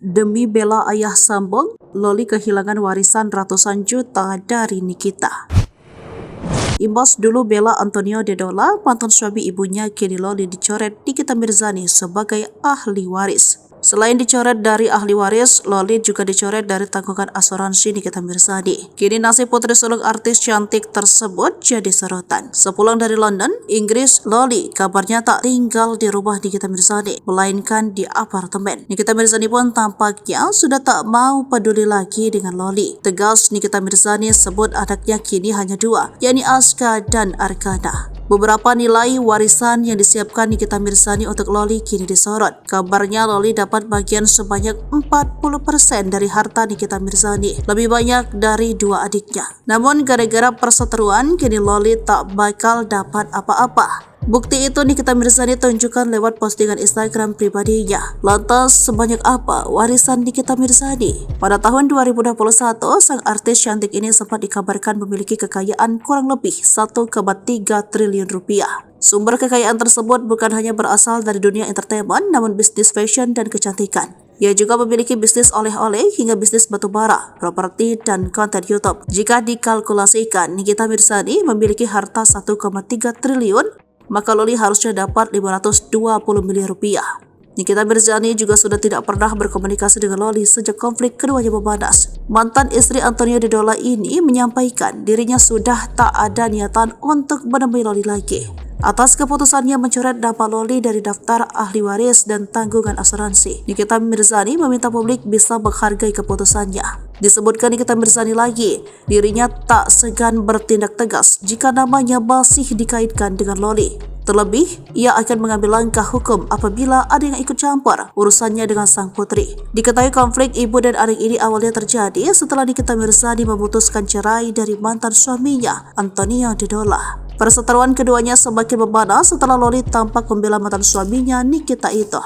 Demi bela ayah sambung, Loli kehilangan warisan ratusan juta dari Nikita. Imbas dulu bela Antonio Dedola, mantan suami ibunya kini Loli dicoret Nikita Mirzani sebagai ahli waris. Selain dicoret dari ahli waris, Loli juga dicoret dari tanggungan asuransi Nikita Mirzani. Kini nasib putri sulung artis cantik tersebut jadi sorotan. Sepulang dari London, Inggris, Loli kabarnya tak tinggal di rumah Nikita Mirzani, melainkan di apartemen. Nikita Mirzani pun tampaknya sudah tak mau peduli lagi dengan Loli. Tegas Nikita Mirzani sebut anaknya kini hanya dua, yakni Aska dan Arkana. Beberapa nilai warisan yang disiapkan Nikita Mirzani untuk Loli kini disorot. Kabarnya Loli dapat bagian sebanyak 40% dari harta Nikita Mirzani, lebih banyak dari dua adiknya. Namun gara-gara perseteruan, kini Loli tak bakal dapat apa-apa. Bukti itu Nikita Mirzani tunjukkan lewat postingan Instagram pribadinya. Lantas sebanyak apa warisan Nikita Mirzani? Pada tahun 2021, sang artis cantik ini sempat dikabarkan memiliki kekayaan kurang lebih 1,3 triliun rupiah. Sumber kekayaan tersebut bukan hanya berasal dari dunia entertainment, namun bisnis fashion dan kecantikan. Ia juga memiliki bisnis oleh-oleh hingga bisnis batubara, properti, dan konten YouTube. Jika dikalkulasikan, Nikita Mirzani memiliki harta 1,3 triliun, maka Loli harusnya dapat 520 miliar rupiah. Nikita Mirzani juga sudah tidak pernah berkomunikasi dengan Loli sejak konflik keduanya memanas. Mantan istri Antonio Dedola ini menyampaikan dirinya sudah tak ada niatan untuk menemui Loli lagi atas keputusannya mencoret nama Loli dari daftar ahli waris dan tanggungan asuransi. Nikita Mirzani meminta publik bisa menghargai keputusannya. Disebutkan Nikita Mirzani lagi, dirinya tak segan bertindak tegas jika namanya masih dikaitkan dengan Loli. Terlebih, ia akan mengambil langkah hukum apabila ada yang ikut campur urusannya dengan sang putri. Diketahui konflik ibu dan adik ini awalnya terjadi setelah Nikita Mirzani memutuskan cerai dari mantan suaminya, Antonio Dedola. Perseteruan keduanya semakin memanas setelah Loli tampak membela mantan suaminya Nikita itu.